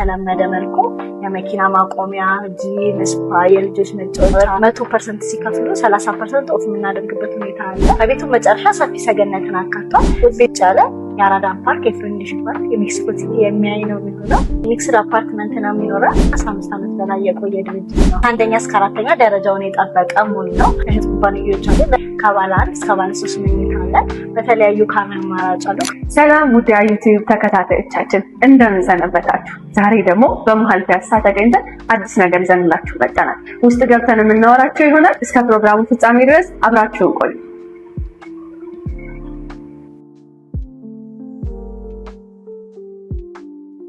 ባልተለመደ መልኩ የመኪና ማቆሚያ፣ ጂም፣ ስፓ፣ የልጆች መጫወቻ 100% ሲከፍሉ 30% ኦፍ የምናደርግበት ሁኔታ አለ። ከቤቱ መጨረሻ ሰፊ ሰገነትን አካቷል። ውጭ ያለ የአራዳ ፓርክ፣ የፍሬንድሺፕ ፓርክ፣ የሜክሲኮ ሲቲ የሚያይ ነው የሚሆነው። ሚክስድ አፓርትመንት ነው የሚኖረው። 15 ዓመት በላይ የቆየ ድርጅት ነው። ከአንደኛ እስከ አራተኛ ደረጃውን የጠበቀ ሙሉ ነው። እህት ኩባንያዎች አሉ። ከባለ 1 እስከ ባለ 3 መኝታ አለ። በተለያዩ ካሬ አማራጭ አሉ። ሰላም ውድ ዩቲዩብ ተከታታዮቻችን እንደምን ሰነበታችሁ? ዛሬ ደግሞ በመሀል ፒያሳ ተገኝተን አዲስ ነገር ይዘንላችሁ መጥተናል። ውስጥ ገብተን የምናወራቸው ይሆናል። እስከ ፕሮግራሙ ፍጻሜ ድረስ አብራችሁን ቆዩ።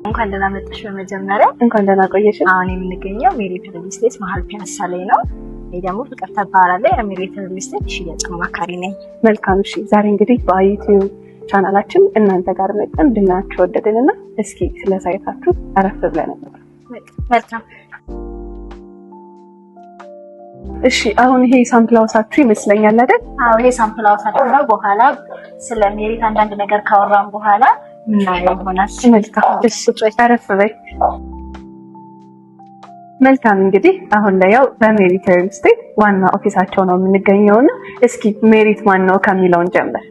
እንኳን ደህና መጣሽ። በመጀመሪያ እንኳን ደህና ቆየሽ። አሁን የምንገኘው ሜሪት ሪል ስቴት መሀል ፒያሳ ላይ ነው። ይሄ ደግሞ ፍቅር ተባራለ የሜሪት ሪል ስቴት ሽያጭ አማካሪ ነኝ። መልካም። እሺ ዛሬ እንግዲህ በዩቲዩብ ቻናላችን እናንተ ጋር መጥተን እንድናያችሁ ወደድንና እስኪ ስለ ሳይታችሁ አረፍ ብለን ነበር። መልካም። እሺ አሁን ይሄ ሳምፕል ሃውሳችሁ ይመስለኛል አይደል? አዎ ይሄ ሳምፕል ሃውሳችሁ ነው። በኋላ ስለ ሜሪት አንዳንድ ነገር ካወራን በኋላ ምናየው ይሆናል። መልካም። እሺ አረፍ በይ። መልካም። እንግዲህ አሁን ላይ ያው በሜሪት ሪል ስቴት ዋና ኦፊሳቸው ነው የምንገኘውና እስኪ ሜሪት ማን ነው ከሚለውን ጀምር።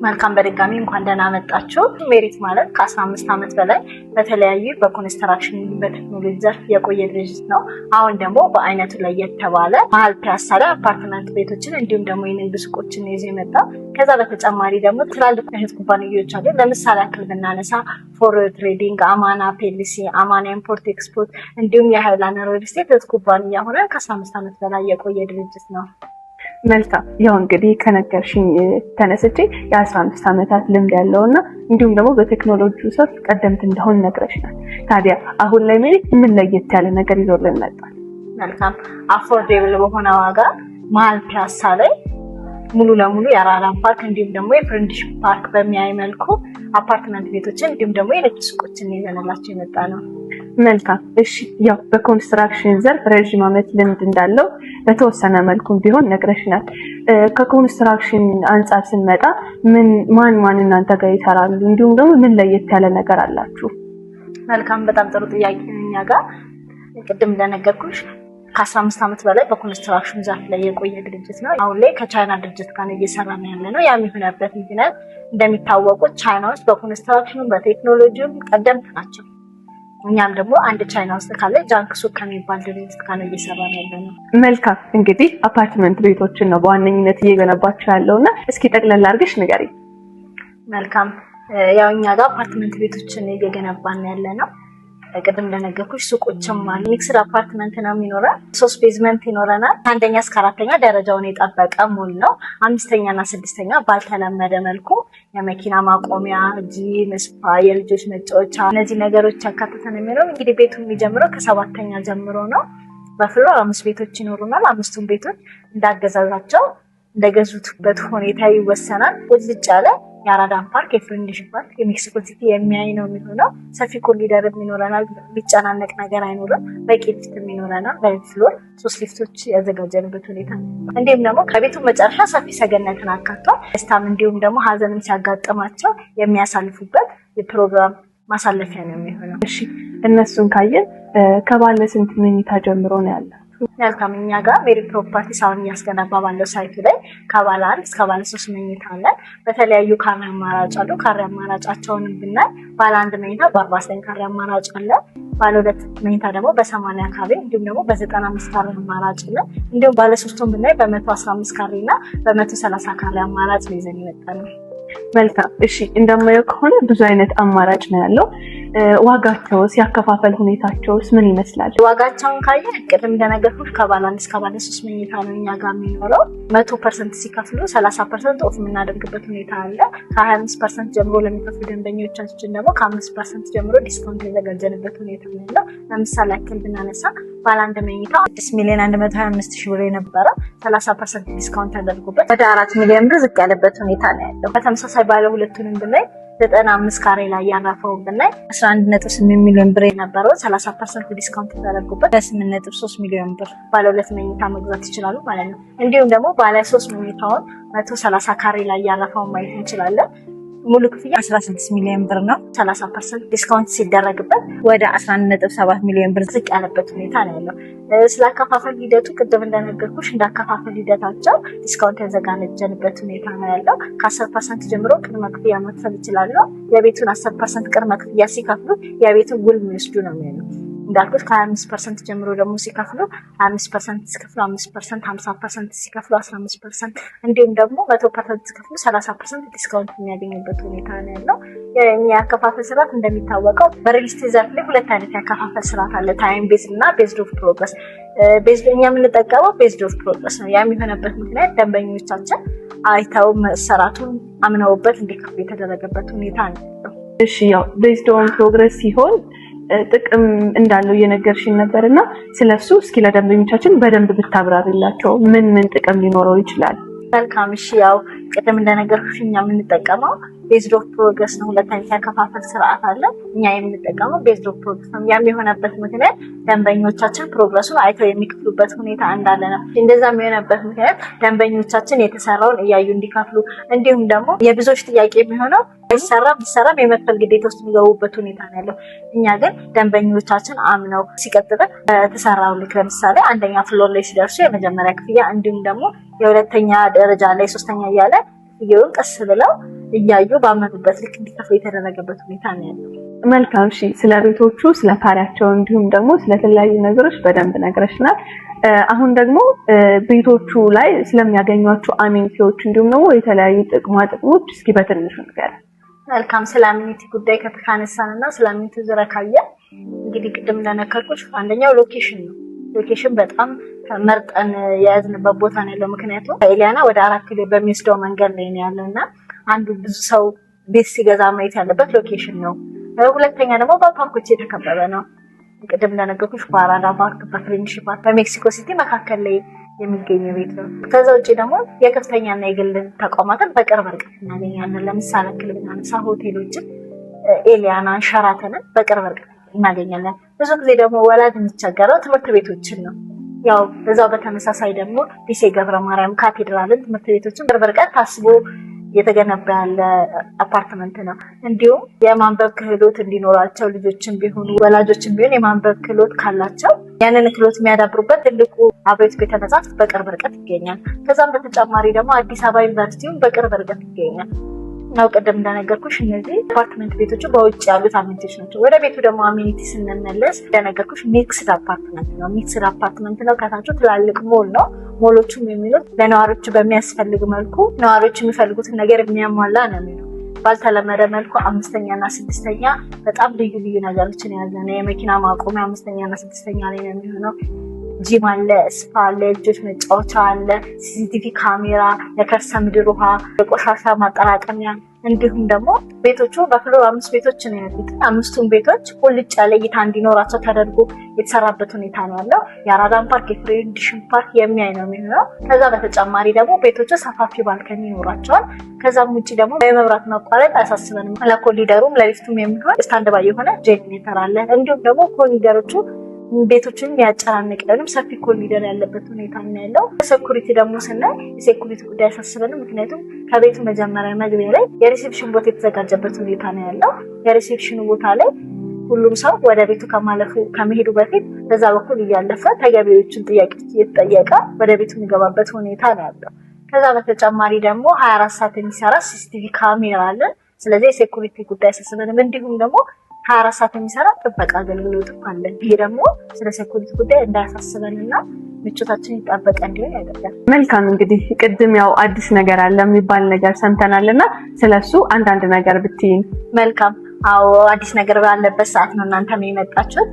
መልካም። በድጋሚ እንኳን ደህና መጣችሁ። ሜሪት ማለት ከ15 ዓመት በላይ በተለያዩ በኮንስትራክሽን በቴክኖሎጂ ዘርፍ የቆየ ድርጅት ነው። አሁን ደግሞ በአይነቱ ላይ የተባለ መሀል ፒያሳ ላይ አፓርትመንት ቤቶችን እንዲሁም ደግሞ የንግድ ሱቆችን ይዞ የመጣ ከዛ በተጨማሪ ደግሞ ትላልቅ እህት ኩባንያዎች አሉ። ለምሳሌ ያክል ብናነሳ ፎር ትሬዲንግ፣ አማና ፔሊሲ፣ አማና ኢምፖርት ኤክስፖርት እንዲሁም የሃይላንድ ሪል ስቴት እህት ኩባንያ ሆነ ከ15 ዓመት በላይ የቆየ ድርጅት ነው። መልካም። ያው እንግዲህ ከነገርሽኝ ተነስቼ የ15 ዓመታት ልምድ ያለውና እንዲሁም ደግሞ በቴክኖሎጂው ዘርፍ ቀደምት እንደሆነ ነግረሽናል። ታዲያ አሁን ላይ ሜሪት ምን ለየት ያለ ነገር ይዞልን መጣል? መልካም። አፎርዴብል በሆነ ዋጋ መሀል ፒያሳ ላይ ሙሉ ለሙሉ የአራዳ ፓርክ እንዲሁም ደግሞ የፍሬንድሺፕ ፓርክ በሚያይ መልኩ አፓርትመንት ቤቶችን እንዲሁም ደግሞ የንግድ ሱቆችን ይዘንላቸው የመጣ ነው። መልካም። እሺ ያው በኮንስትራክሽን ዘርፍ ረጅም ዓመት ልምድ እንዳለው በተወሰነ መልኩም ቢሆን ነግረሽናል። ከኮንስትራክሽን አንጻር ስንመጣ ማን እናንተ ጋር ይሰራሉ? እንዲሁም ደግሞ ምን ለየት ያለ ነገር አላችሁ? መልካም። በጣም ጥሩ ጥያቄ ነው። እኛ ጋር ቅድም እንደነገርኩሽ ከ15 ዓመት በላይ በኮንስትራክሽን ዘርፍ ላይ የቆየ ድርጅት ነው። አሁን ላይ ከቻይና ድርጅት ጋር እየሰራ ነው ያለ ነው። ያም የሆነበት ምክንያት እንደሚታወቁት ቻይናዎች በኮንስትራክሽኑ በቴክኖሎጂው ቀደምት ናቸው። እኛም ደግሞ አንድ ቻይና ውስጥ ካለ ጃንክሱ ከሚባል ድርጅት ጋር እየሰራ ነው ያለ ነው። መልካም። እንግዲህ አፓርትመንት ቤቶችን ነው በዋነኝነት እየገነባችሁ ያለውና እስኪ ጠቅለል አድርገሽ ንገሪኝ። መልካም። ያው እኛ ጋር አፓርትመንት ቤቶችን እየገነባን ያለ ነው። ቅድም እንደነገርኩሽ ሱቆችም አሉ። ሚክስድ አፓርትመንት ነው የሚኖረው። 3 ቤዝመንት ይኖረናል። ከአንደኛ እስከ አራተኛ ደረጃውን የጠበቀ ሙሉ ነው። 5ኛና 6ኛ ባልተለመደ መልኩ የመኪና ማቆሚያ፣ ጂም፣ ስፓ፣ የልጆች መጫወቻ እነዚህ ነገሮች ያካተተ ነው የሚኖረው። እንግዲህ ቤቱ የሚጀምረው ከ7ኛ ጀምሮ ነው። በፍሎር 5 ቤቶች ይኖሩናል። 5ቱም ቤቶች እንዳገዛዛቸው እንደገዙትበት ሁኔታ ይወሰናል። ውጭ ያለ የአራዳ ፓርክ፣ የፍሬንድሺፕ ፓርክ፣ የሜክሲኮ ሲቲ የሚያይ ነው የሚሆነው። ሰፊ ኮሪደር ይኖረናል። ቢጨናነቅ ነገር አይኖርም። በቂ ሊፍት ይኖረናል። በፍሎር 3 ሊፍቶች ያዘጋጀንበት ሁኔታ ነው። እንዲሁም ደግሞ ከቤቱ መጨረሻ ሰፊ ሰገነትን አካቷል። ደስታም እንዲሁም ደግሞ ሀዘንም ሲያጋጥማቸው የሚያሳልፉበት የፕሮግራም ማሳለፊያ ነው የሚሆነው። እሺ እነሱን ካየን ከባለ ስንት መኝታ ጀምሮ ነው ያለ? መልካም። እኛ ጋር ሜሪት ፕሮፐርቲስ አሁን እያስገነባ ባለው ሳይቱ ላይ ከባለ 1 እስከ ባለ 3 መኝታ አለ። በተለያዩ ካሬ አማራጭ አሉ። ካሬ አማራጫቸውንም ብናይ ባለ 1 መኝታ በ49 ካሬ አማራጭ አለ። ባለ 2 መኝታ ደግሞ በ80 ካሬ እንዲሁም ደግሞ በ95 ካሬ አማራጭ አለ። እንዲሁም ባለ 3ቱን ብናይ በ115 ካሬ እና በ130 ካሬ አማራጭ ነው ይዘን የመጣነው። መልካም። እሺ እንደማየው ከሆነ ብዙ አይነት አማራጭ ነው ያለው። ዋጋቸውስ ያከፋፈል ሁኔታቸውስ ምን ይመስላል? ዋጋቸውን ካየን ቅድም እንደነገርኩሽ ከባለ 1 እስከ ባለ 3 መኝታ ነው እኛ ጋር የሚኖረው። 100% ሲከፍሉ 30% ኦፍ የምናደርግበት ሁኔታ አለ። ከ25% ጀምሮ ለሚከፍሉ ደንበኞቻችን ደግሞ ከ5% ጀምሮ ዲስካውንት ያዘጋጀንበት ሁኔታ ነው ያለው። ለምሳሌ ያክል ብናነሳ ባለ 1 መኝታ 6,125,000 ብር የነበረ 30% ዲስካውንት ተደርጎበት ወደ 4 ሚሊዮን ብር ዝቅ ያለበት ሁኔታ ነው ያለው። በተመሳሳይ ባለ 2ቱንም ብናይ 95 ካሬ ላይ ያረፈውን ብናይ 11.8 ሚሊዮን ብር የነበረው 30% ዲስካውንት ተደርጎበት በ8.3 ሚሊዮን ብር ባለ 2 መኝታ መግዛት ይችላሉ ማለት ነው። እንዲሁም ደግሞ ባለ 3 መኝታውን 130 ካሬ ላይ ያረፈውን ማየት እንችላለን። ሙሉ ክፍያ 16 ሚሊዮን ብር ነው። 30% ዲስካውንት ሲደረግበት ወደ 11.7 ሚሊዮን ብር ዝቅ ያለበት ሁኔታ ነው ያለው። ስለ አከፋፈል ሂደቱ ቅድም እንደነገርኩሽ እንዳከፋፈል ሂደታቸው ዲስካውንት ያዘጋጀንበት ሁኔታ ነው ያለው። ከ10% ጀምሮ ቅድመ ክፍያ መክፈል ይችላሉ። የቤቱን 10% ቅድመ ክፍያ ሲከፍሉ የቤቱን ውል የሚወስዱ ነው የሚሆነው። እንዳልኩት ከ25% ጀምሮ ደግሞ ሲከፍሉ 25% ሲከፍሉ 5%፣ 50% ሲከፍሉ 15%፣ እንዲሁም ደግሞ 100% ሲከፍሉ 30% ዲስካውንት የሚያገኙበት ሁኔታ ነው ያለው። የአከፋፈል ስርዓት እንደሚታወቀው በሪል ስቴት ዘርፍ ላይ ሁለት አይነት የአከፋፈል ስርዓት አለ፣ ታይም ቤዝድ እና ቤዝድ ኦፍ ፕሮግረስ። እኛ የምንጠቀመው ቤዝድ ኦፍ ፕሮግረስ ነው። ያ የሚሆነበት ምክንያት ደንበኞቻችን አይተው መሰራቱን አምነውበት እንዲከፍሉ የተደረገበት ሁኔታ ነው። እሺ፣ ያው ቤዝድ ኦን ፕሮግረስ ሲሆን ጥቅም እንዳለው እየነገርሽኝ ነበርና ስለሱ እስኪ ለደንበኞቻችን በደንብ ብታብራሪላቸው ምን ጥቅም ሊኖረው ይችላል? መልካም። እሺ፣ ያው ቅድም እንደነገርኩሽ እኛ የምንጠቀመው ቤዝድ ኦፍ ፕሮግረስ ነው። ሁለት አይነት ያከፋፈል ስርዓት አለ። እኛ የምንጠቀመው ቤዝድ ኦፍ ፕሮግረስ ነው። ያም የሆነበት ምክንያት ደንበኞቻችን ፕሮግረሱን አይተው የሚከፍሉበት ሁኔታ እንዳለ ነው። እንደዛ የሆነበት ምክንያት ደንበኞቻችን የተሰራውን እያዩ እንዲከፍሉ፣ እንዲሁም ደግሞ የብዙዎች ጥያቄ የሚሆነው ቢሰራም የመክፈል ግዴታ ውስጥ የሚገቡበት ሁኔታ ነው ያለው። እኛ ግን ደንበኞቻችን አምነው ሲቀጥል ተሰራው ልክ ለምሳሌ አንደኛ ፍሎር ላይ ሲደርሱ የመጀመሪያ ክፍያ፣ እንዲሁም ደግሞ የሁለተኛ ደረጃ ላይ ሶስተኛ እያለ ክፍያውን ቀስ ብለው እያዩ ባመኑበት ልክ እንዲከፍሉ የተደረገበት ሁኔታ ነው ያለው። መልካም። እሺ፣ ስለ ቤቶቹ ስለ ካሬያቸው እንዲሁም ደግሞ ስለተለያዩ ነገሮች በደንብ ነግረሽናል። አሁን ደግሞ ቤቶቹ ላይ ስለሚያገኟቸው አሜኒቲዎች እንዲሁም ደግሞ የተለያዩ ጥቅሞች እስኪ በትንሹ ንገረን። መልካም። ስለ አሜኒቲ ጉዳይ ከተካነሳንና ስለ አሜኒቲ ዙሪያ ካየን እንግዲህ ቅድም እንደነገርኩሽ አንደኛው ሎኬሽን ነው። ሎኬሽን በጣም መርጠን የያዝንበት ቦታ ነው ያለው። ምክንያቱም ከኤሊያና ወደ 4 ኪሎ በሚወስደው መንገድ ላይ ነው ያለው እና አንዱ ብዙ ሰው ቤት ሲገዛ ማየት ያለበት ሎኬሽን ነው። ሁለተኛ ደግሞ በፓርኮች የተከበበ ነው። ቅድም እንደነገርኩሽ በአራዳ ፓርክ፣ በፍሬንድሺፕ ፓርክ፣ በሜክሲኮ ሲቲ መካከል ላይ የሚገኝ ቤት ነው። ከዛ ውጭ ደግሞ የከፍተኛና የግል ተቋማትን በቅርብ ርቀት እናገኛለን። ለምሳሌ ክል ብናነሳ ሆቴሎችን ኤሊያና፣ ሸራተንን በቅርብ ርቀት እናገኛለን። ብዙ ጊዜ ደግሞ ወላጅ የሚቸገረው ትምህርት ቤቶችን ነው። ያው በዛው በተመሳሳይ ደግሞ ዲሴ ገብረ ማርያም ካቴድራልን ትምህርት ቤቶችን ቅርብ ርቀት ታስቦ የተገነባ ያለ አፓርትመንት ነው። እንዲሁም የማንበብ ክህሎት እንዲኖራቸው ልጆችን ቢሆኑ ወላጆችን ቢሆን የማንበብ ክህሎት ካላቸው ያንን ክህሎት የሚያዳብሩበት ትልቁ አብዮት ቤተ መጻሕፍት በቅርብ ርቀት ይገኛል። ከዛም በተጨማሪ ደግሞ አዲስ አበባ ዩኒቨርሲቲውን በቅርብ ርቀት ይገኛል። ነው ቅድም እንደነገርኩሽ እነዚህ አፓርትመንት ቤቶቹ በውጭ ያሉት አሜኒቲዎች ናቸው። ወደ ቤቱ ደግሞ አሜኒቲ ስንመለስ እንደነገርኩሽ ሚክስድ አፓርትመንት ነው። ሚክስድ አፓርትመንት ነው። ከታቹ ትላልቅ ሞል ነው። ሞሎቹም የሚሉት ለነዋሪዎቹ በሚያስፈልግ መልኩ ነዋሪዎቹ የሚፈልጉትን ነገር የሚያሟላ ነው የሚለው። ባልተለመደ መልኩ 5ኛና 6ኛ በጣም ልዩ ልዩ ነገሮችን የያዘ ነው። የመኪና ማቆሚያ 5ኛና 6ኛ ላይ ነው የሚሆነው። ጂም አለ፣ ስፓ አለ፣ ልጆች መጫወቻ አለ፣ ሲሲቲቪ ካሜራ፣ የከርሰ ምድር ውሃ፣ የቆሻሻ ማጠራቀሚያ እንዲሁም ደግሞ ቤቶቹ በፍሎር 5 ቤቶች ነው ያሉት። 5ቱም ቤቶች ቁልጭ ያለ እይታ እንዲኖራቸው ተደርጎ የተሰራበት ሁኔታ ነው ያለው። የአራዳን ፓርክ የፍሬንድሺፕ ፓርክ የሚያይ ነው የሚሆነው። ከዛ በተጨማሪ ደግሞ ቤቶቹ ሰፋፊ ባልከኒ ይኖራቸዋል። ከዛም ውጭ ደግሞ የመብራት መቋረጥ አያሳስበንም። ለኮሊደሩም ለሊፍቱም የሚሆን ስታንድ ባይ የሆነ ጄኔሬተር አለ። እንዲሁም ደግሞ ኮሊደሮቹ ቤቶችን ያጨናንቅልንም ሰፊ ኮሊደር ያለበት ሁኔታ ነው ያለው። ሴኩሪቲ ደግሞ ስናይ የሴኩሪቲ ጉዳይ ያሳስበንም። ምክንያቱም ከቤቱ መጀመሪያ መግቢያ ላይ የሪሴፕሽን ቦታ የተዘጋጀበት ሁኔታ ነው ያለው። የሪሴፕሽኑ ቦታ ላይ ሁሉም ሰው ወደ ቤቱ ከመሄዱ በፊት በዛ በኩል እያለፈ ተገቢዎችን ጥያቄዎች እየተጠየቀ ወደ ቤቱ የሚገባበት ሁኔታ ነው ያለው። ከዛ በተጨማሪ ደግሞ 24 ሰዓት የሚሰራ ሲሲቲቪ ካሜራ አለ። ስለዚህ የሴኩሪቲ ጉዳይ ያሳስበንም። እንዲሁም ደግሞ 24 ሰዓት የሚሰራ ጥበቃ አገልግሎት አለ። ይሄ ደግሞ ስለ ሴኩሪቲ ጉዳይ እንዳያሳስበንና ምቾታችን ይጠበቅ እንዲሆን ያደርጋል። መልካም። እንግዲህ ቅድም ያው አዲስ ነገር አለ የሚባል ነገር ሰምተናልና ስለሱ አንዳንድ ነገር ብትይኝ። መልካም። አዎ አዲስ ነገር ባለበት ሰዓት ነው እናንተም የመጣችሁት።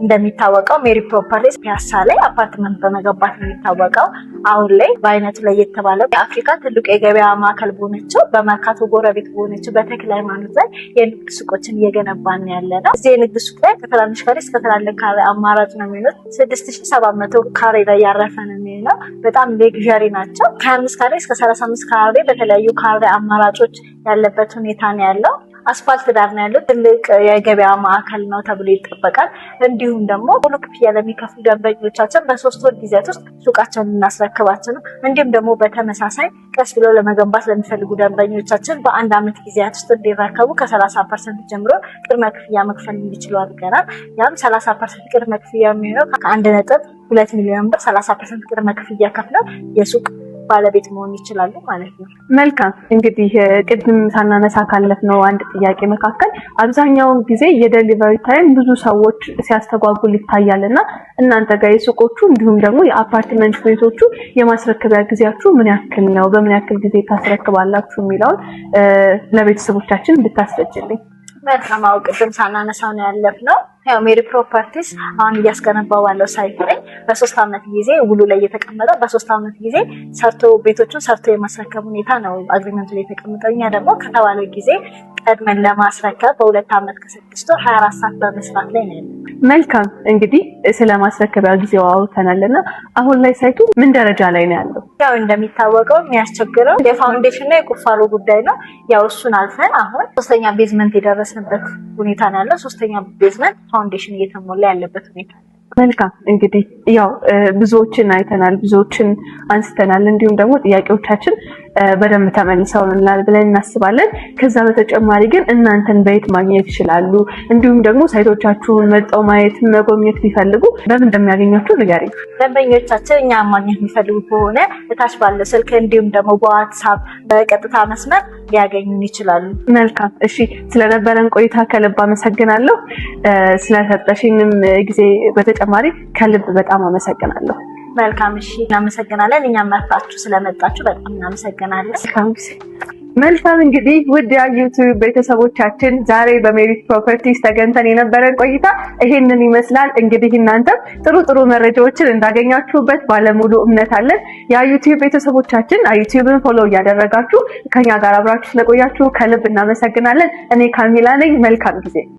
እንደሚታወቀው ሜሪ ፕሮፐርቲስ ፒያሳ ላይ አፓርትመንት በመገንባት ነው የሚታወቀው። አሁን ላይ በአይነቱ ላይ የተባለው የአፍሪካ ትልቁ የገበያ ማዕከል በሆነችው በመርካቶ ጎረቤት በሆነችው በተክለ ሃይማኖት ላይ የንግድ ሱቆችን እየገነባን ያለ ነው። እዚህ የንግድ ሱቅ ላይ ከትናንሽ ካሬ እስከ ትላልቅ ካሬ አማራጭ ነው የሚሉት። 6700 ካሬ ላይ ያረፈ ነው የሚለው። በጣም ሌግዣሪ ናቸው። ከ25 ካሬ እስከ 35 ካሬ በተለያዩ ካሬ አማራጮች ያለበት ሁኔታ ነው ያለው። አስፋልት ዳር ነው ያለው። ትልቅ የገበያ ማዕከል ነው ተብሎ ይጠበቃል። እንዲሁም ደግሞ ሙሉ ክፍያ ለሚከፍሉ ደንበኞቻችን በ3 ወር ጊዜያት ውስጥ ሱቃቸውን እናስረክባቸው ነው። እንዲሁም ደግሞ በተመሳሳይ ቀስ ብለው ለመገንባት ለሚፈልጉ ደንበኞቻችን በ1 ዓመት ጊዜያት ውስጥ እንዲረከቡ ከ30% ጀምሮ ቅድመ ክፍያ መክፈል እንዲችሉ አድርገናል። ያም 30% ቅድመ ክፍያ የሚሆነው ከ1.2 ሚሊዮን ብር 30% ቅድመ ክፍያ ከፍለው የሱቅ ባለቤት መሆን ይችላሉ ማለት ነው። መልካም እንግዲህ ቅድም ሳናነሳ ካለፍነው አንድ ጥያቄ መካከል አብዛኛውን ጊዜ የዴሊቨሪ ታይም ብዙ ሰዎች ሲያስተጓጉል ይታያልና እናንተ ጋር የሱቆቹ እንዲሁም ደግሞ የአፓርትመንት ቤቶቹ የማስረከቢያ ጊዜያችሁ ምን ያክል ነው? በምን ያክል ጊዜ ታስረክባላችሁ የሚለውን ለቤተሰቦቻችን ብታስረጅልኝ። መልካም ቅድም ሳናነሳው ነው ያለፍነው። ያው ሜሪ ፕሮፐርቲስ አሁን እያስገነባው ባለው ሳይት ላይ በ3 ዓመት ጊዜ ውሉ ላይ የተቀመጠው በ3 ዓመት ጊዜ ቤቶቹን ሰርቶ የማስረከብ ሁኔታ ነው አግሪመንቱ ላይ የተቀመጠው። እኛ ደግሞ ከተባለው ጊዜ ቀድመን ለማስረከብ በ2 ዓመት ከ6 ወር 24 ሰዓት በመስራት ላይ ነው። መልካም እንግዲህ ስለ ማስረከቢያ ጊዜው አውርተናልና አሁን ላይ ሳይቱ ምን ደረጃ ላይ ነው ያለው? ያው እንደሚታወቀው የሚያስቸግረው የፋውንዴሽን እና የቁፋሮ ጉዳይ ነው። ያው እሱን አልፈን አሁን 3ኛ ቤዝመንት የደረስንበት ሁኔታ ነው ያለው። 3ኛ ቤዝመንት ፋውንዴሽን እየተሞላ ያለበት ሁኔታ። መልካም እንግዲህ ያው ብዙዎችን አይተናል፣ ብዙዎችን አንስተናል፣ እንዲሁም ደግሞ ጥያቄዎቻችን በደንብ ተመልሰውልናል ብለን እናስባለን። ከዛ በተጨማሪ ግን እናንተን በየት ማግኘት ይችላሉ? እንዲሁም ደግሞ ሳይቶቻችሁን መጥተው ማየት መጎብኘት ቢፈልጉ በምን እንደሚያገኛችሁ ንገሪኝ። ደንበኞቻችን እኛ ማግኘት የሚፈልጉ ከሆነ እታች ባለው ስልክ እንዲሁም ደግሞ በዋትስአፕ በቀጥታ መስመር ሊያገኙን ይችላሉ። መልካም እሺ፣ ስለነበረን ቆይታ ከልብ አመሰግናለሁ። ስለሰጠሽኝም ጊዜ በተጨማሪ ከልብ በጣም አመሰግናለሁ። መልካም እሺ፣ እናመሰግናለን። እኛም መርጣችሁ ስለመጣችሁ በጣም እናመሰግናለን። መልካም እንግዲህ ውድ የዩቲዩብ ቤተሰቦቻችን ዛሬ በሜሪት ፕሮፐርቲስ ተገኝተን የነበረን ቆይታ ይሄንን ይመስላል። እንግዲህ እናንተ ጥሩ መረጃዎችን እንዳገኛችሁበት ባለሙሉ እምነት አለን። የዩቲዩብ ቤተሰቦቻችን ዩቲዩብን ፎሎ እያደረጋችሁ ከኛ ጋር አብራችሁ ስለቆያችሁ ከልብ እናመሰግናለን። እኔ ካሚላ ነኝ። መልካም ጊዜ